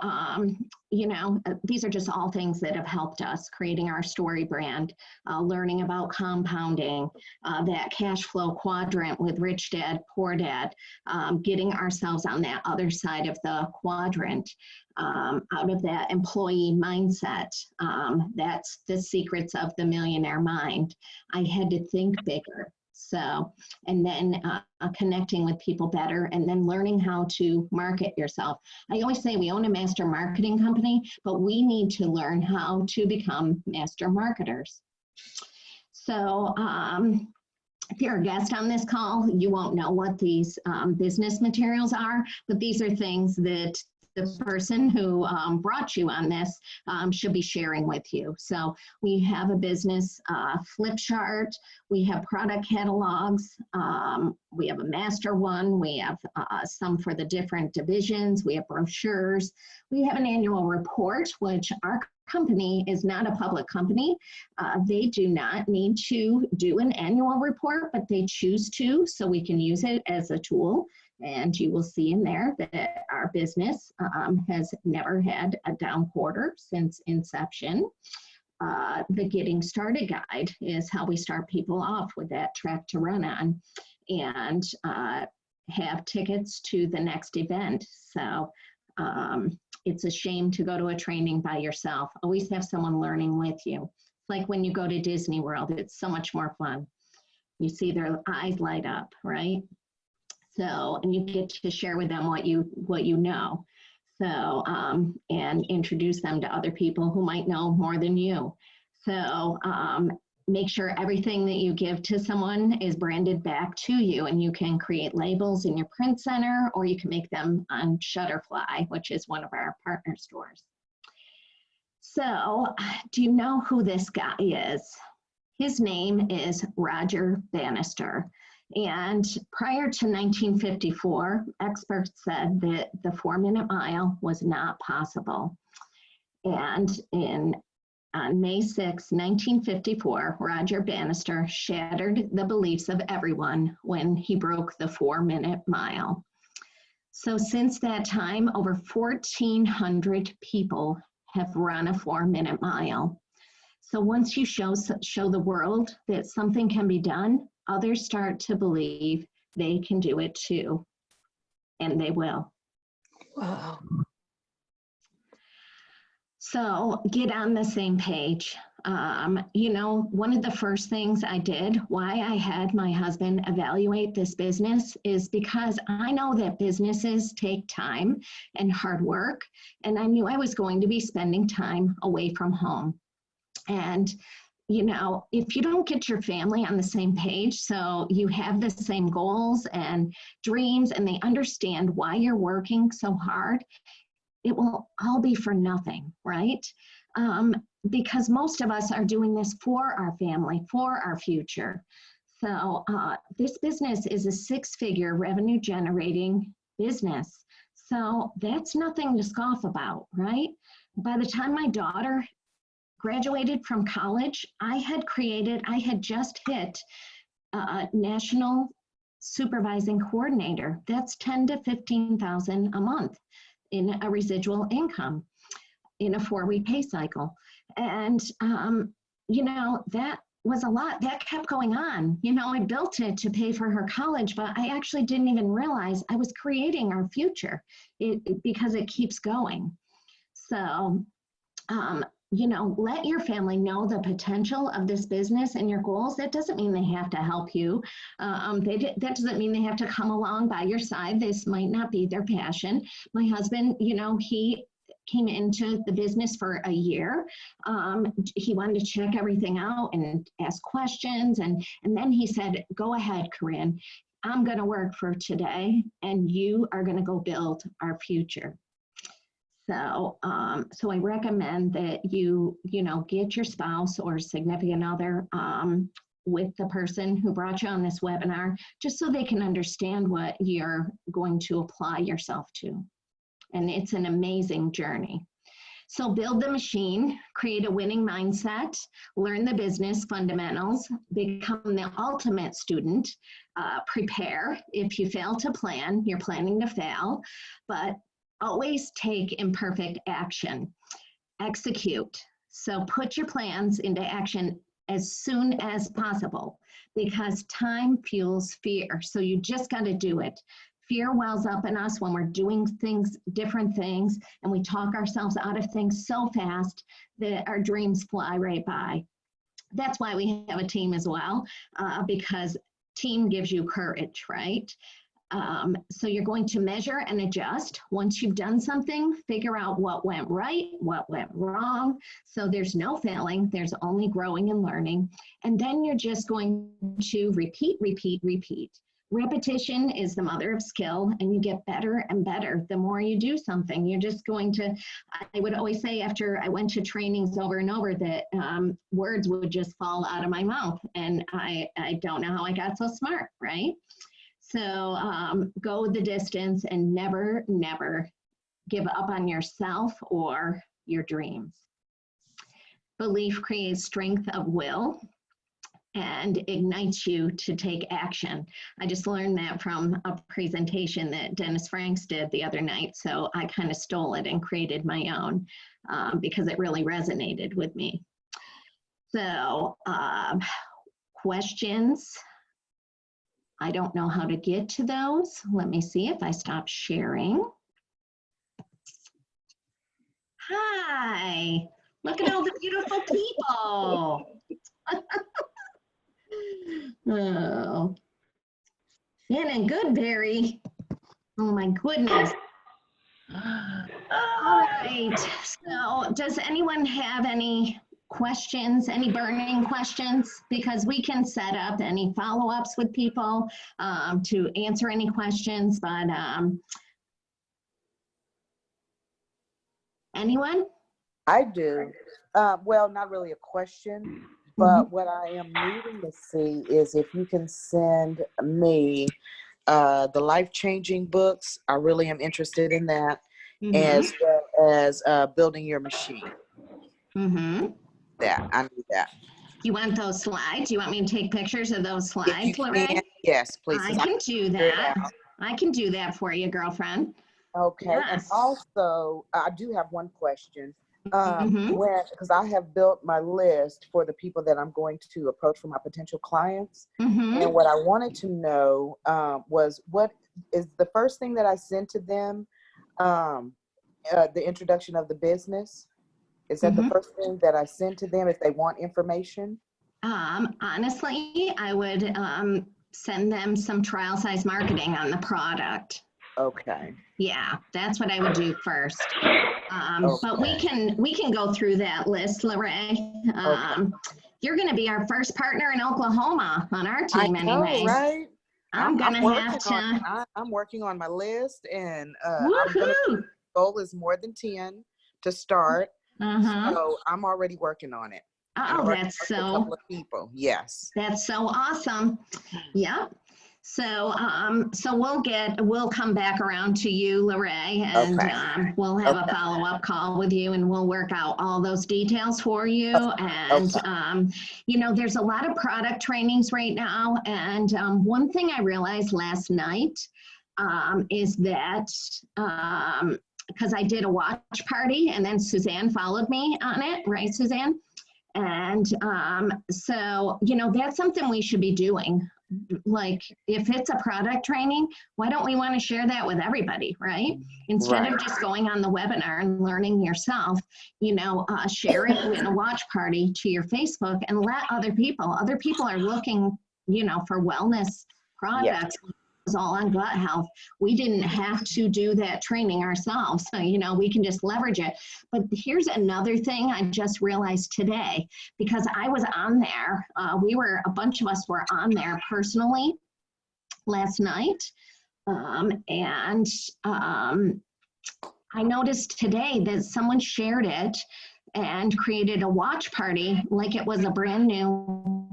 these are just all things that have helped us creating our story brand, learning about compounding, that cash flow quadrant with Rich Dad, Poor Dad, getting ourselves on that other side of the quadrant, out of that employee mindset. That's the secrets of the millionaire mind. I had to think bigger. So, and then connecting with people better and then learning how to market yourself. I always say we own a master marketing company, but we need to learn how to become master marketers. So, if you're a guest on this call, you won't know what these business materials are, but these are things that the person who brought you on this should be sharing with you. So we have a business flip chart, we have product catalogs, we have a master one, we have some for the different divisions, we have brochures, we have an annual report, which our company is not a public company. They do not need to do an annual report, but they choose to, so we can use it as a tool. And you will see in there that our business has never had a down quarter since inception. The Getting Started Guide is how we start people off with that track to run on and have tickets to the next event. So it's a shame to go to a training by yourself. Always have someone learning with you. It's like when you go to Disney World, it's so much more fun. You see their eyes light up, right? So, and you get to share with them what you know. So, and introduce them to other people who might know more than you. So, make sure everything that you give to someone is branded back to you, and you can create labels in your print center, or you can make them on Shutterfly, which is one of our partner stores. So, do you know who this guy is? His name is Roger Bannister. And prior to 1954, experts said that the 4-minute mile was not possible. And on May 6, 1954, Roger Bannister shattered the beliefs of everyone when he broke the 4-minute mile. So since that time, over 1,400 people have run a 4-minute mile. So once you show the world that something can be done, others start to believe they can do it too, and they will. Wow. So get on the same page. One of the first things I did, why I had my husband evaluate this business, is because I know that businesses take time and hard work, and I knew I was going to be spending time away from home. And if you don't get your family on the same page, so you have the same goals and dreams, and they understand why you're working so hard, it will all be for nothing, right? Because most of us are doing this for our family, for our future. So this business is a 6-figure revenue generating business. So that's nothing to scoff about, right? By the time my daughter graduated from college, I had just hit national supervising coordinator. That's 10 to 15,000 a month in a residual income in a 4-week pay cycle. And, that was a lot. That kept going on. I built it to pay for her college, but I actually didn't even realize I was creating our future because it keeps going. So, let your family know the potential of this business and your goals. That doesn't mean they have to help you. That doesn't mean they have to come along by your side. This might not be their passion. My husband, he came into the business for a year. He wanted to check everything out and ask questions. And then he said, go ahead, Corinne. I'm going to work for today, and you are going to go build our future. So I recommend that you get your spouse or significant other with the person who brought you on this webinar, just so they can understand what you're going to apply yourself to. And it's an amazing journey. So build the machine, create a winning mindset, learn the business fundamentals, become the ultimate student, prepare. If you fail to plan, you're planning to fail, but always take imperfect action. Execute. So put your plans into action as soon as possible, because time fuels fear. So you just got to do it. Fear wells up in us when we're doing things, different things, and we talk ourselves out of things so fast that our dreams fly right by. That's why we have a team as well, because team gives you courage, right? So you're going to measure and adjust. Once you've done something, figure out what went right, what went wrong. So there's no failing, there's only growing and learning. And then you're just going to repeat, repeat, repeat. Repetition is the mother of skill, and you get better and better the more you do something. You're just going to, I would always say after I went to trainings over and over that words would just fall out of my mouth. And I don't know how I got so smart, right? So go the distance and never, never give up on yourself or your dreams. Belief creates strength of will and ignites you to take action. I just learned that from a presentation that Dennis Franks did the other night. So I kind of stole it and created my own because it really resonated with me. So questions? I don't know how to get to those. Let me see if I stop sharing. Hi, look at all the beautiful people. Oh, Shannon Goodberry. Oh my goodness. All right, so does anyone have any questions, any burning questions? Because we can set up any follow-ups with people to answer any questions, but anyone? I do. Well, not really a question, but what I am needing to see is if you can send me the life-changing books. I really am interested in that, as well as building your machine. That I need that. You want those slides? You want me to take pictures of those slides, Lorraine? Yes, please. I can do that. I can do that for you, girlfriend. Okay. Yes. And also, I do have one question. Because I have built my list for the people that I'm going to approach for my potential clients. And what I wanted to know was, what is the first thing that I send to them, the introduction of the business? Is that the first thing that I send to them if they want information? Honestly, I would send them some trial size marketing on the product. Okay. Yeah, that's what I would do first. But we can go through that list, Lorraine. You're going to be our first partner in Oklahoma on our team, anyway. Right? I'm working on my list, and woohoo! Goal is more than 10 to start. So I'm already working on it. Oh, that's so. A couple of people. Yes. That's so awesome. Yeah. So we'll come back around to you, Lorraine, and Okay. we'll have a Okay. follow-up call with you, and we'll work out all those details for you. And there's a lot of product trainings right now. And one thing I realized last night is that because I did a watch party, and then Suzanne followed me on it, right, Suzanne? And so that's something we should be doing. Like, if it's a product training, why don't we want to share that with everybody, right? Instead of just going on the webinar and learning yourself, share it in a watch party to your Facebook and let other people are looking, for wellness products. It's all on gut health. We didn't have to do that training ourselves. So, we can just leverage it. But here's another thing I just realized today, because I was on there. A bunch of us were on there personally last night. And I noticed today that someone shared it and created a watch party like it was a brand new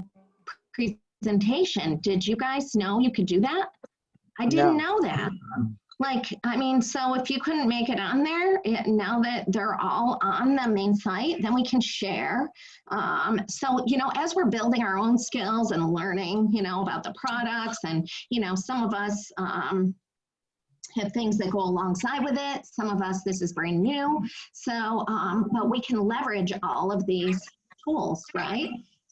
presentation. Did you guys know you could do that? I didn't know that. So if you couldn't make it on there, now that they're all on the main site, then we can share. So, as we're building our own skills and learning, about the products, and, some of us have things that go alongside with it. Some of us, this is brand new. So, but we can leverage all of these tools, right?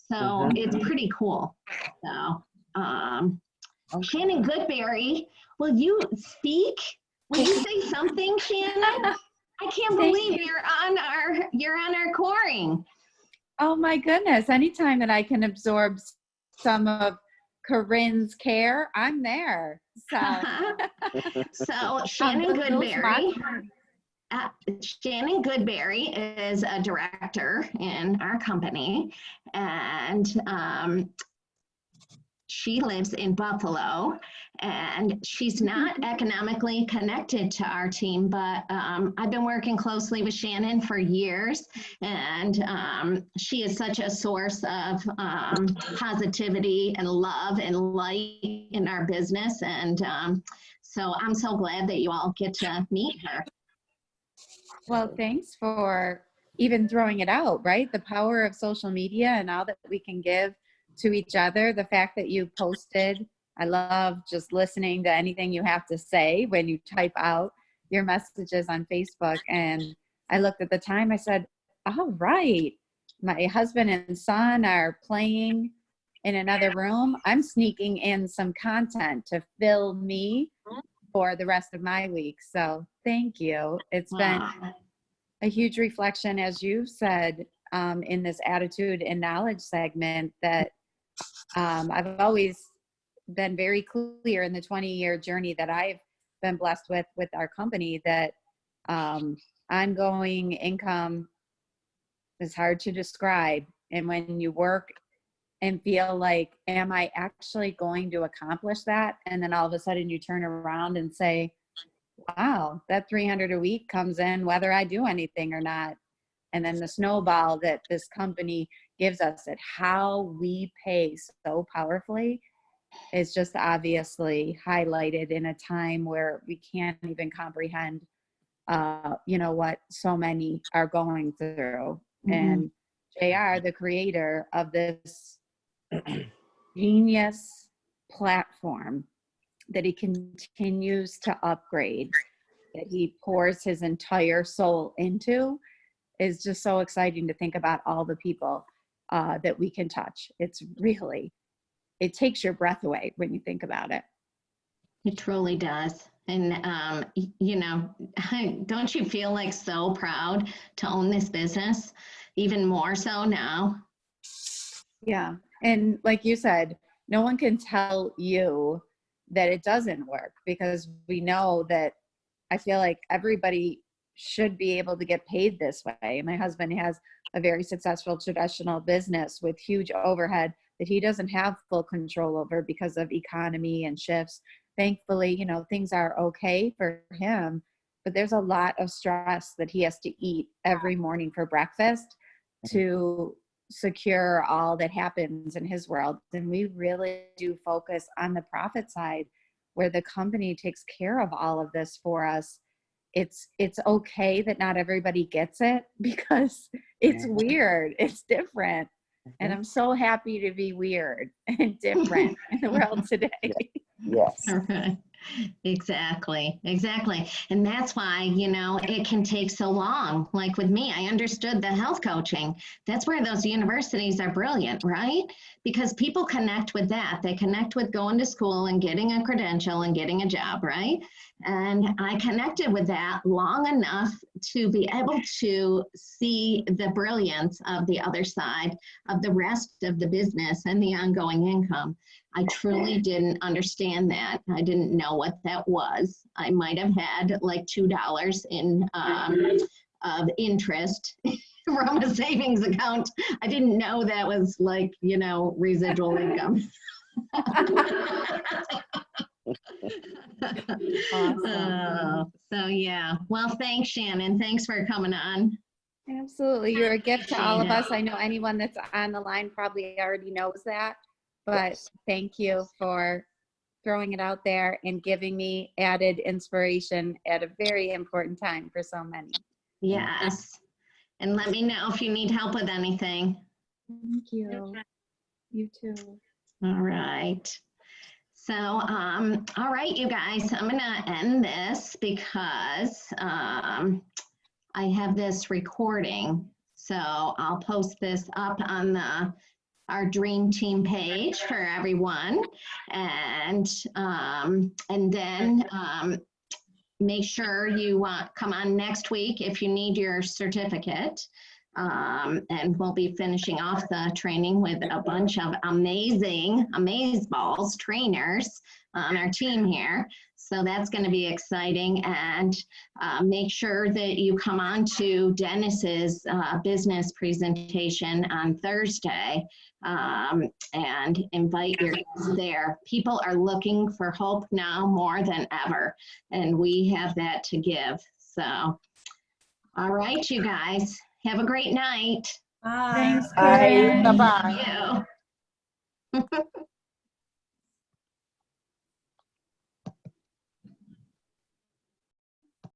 So it's pretty cool. So, Shannon Goodberry, will you speak? Will you say something, Shannon? I can't believe you're on our coring. Oh my goodness. Anytime that I can absorb some of Corinne's care, I'm there. So Shannon Goodberry. Shannon Goodberry is a director in our company, and she lives in Buffalo, and she's not economically connected to our team, but I've been working closely with Shannon for years, and she is such a source of positivity and love and light in our business. And so I'm so glad that you all get to meet her. Well, thanks for even throwing it out, right? The power of social media and all that we can give to each other. The fact that you posted, I love just listening to anything you have to say when you type out your messages on Facebook. And I looked at the time, I said, all right, my husband and son are playing in another room. I'm sneaking in some content to fill me for the rest of my week. So thank you. It's been a huge reflection, as you said, in this attitude and knowledge segment, that I've always been very clear in the 20-year journey that I've been blessed with our company, that ongoing income is hard to describe. And when you work and feel like, am I actually going to accomplish that? And then all of a sudden you turn around and say, wow, that 300 a week comes in whether I do anything or not. And then the snowball that this company gives us, at how we pay so powerfully, is just obviously highlighted in a time where we can't even comprehend, what so many are going through. Mm-hmm. And JR, the creator of this genius platform that he continues to upgrade, that he pours his entire soul into, is just so exciting to think about all the people that we can touch. It's really, it takes your breath away when you think about it. It truly does. And, don't you feel like so proud to own this business, even more so now? Yeah. And like you said, no one can tell you that it doesn't work, because we know that, I feel like everybody should be able to get paid this way. My husband has a very successful traditional business with huge overhead that he doesn't have full control over because of economy and shifts. Thankfully, things are okay for him, but there's a lot of stress that he has to eat every morning for breakfast to secure all that happens in his world. And we really do focus on the profit side, where the company takes care of all of this for us. It's okay that not everybody gets it, because it's weird, it's different. And I'm so happy to be weird and different in the world today. Yes. Okay. Exactly. And that's why, you know, it can take so long. Like with me, I understood the health coaching. That's where those universities are brilliant, right? Because people connect with that. They connect with going to school and getting a credential and getting a job, right? And I connected with that long enough to be able to see the brilliance of the other side of the rest of the business and the ongoing income. I truly didn't understand that. I didn't know what that was. I might have had like $2 in of interest from a savings account. I didn't know that was like, you know, residual income. Awesome. So yeah. Well, thanks, Shannon. Thanks for coming on. Absolutely. You're a gift to all of Yeah. us. I know anyone that's on the line probably already knows that, but thank you for throwing it out there and giving me added inspiration at a very important time for so many. Yes. And let me know if you need help with anything. Thank you. You too. All right. So, all right, you guys, I'm gonna end this because I have this recording. So I'll post this up on our Dream Team page for everyone. And then make sure you come on next week if you need your certificate. And we'll be finishing off the training with a bunch of amazing amazeballs trainers on our team here. So that's going to be exciting. And make sure that you come on to Dennis's business presentation on Thursday and invite your guests there. People are looking for hope now more than ever, and we have that to give. So, all right, you guys. Have a great night. Thanks, Bye. Karen. Bye-bye. Thank you.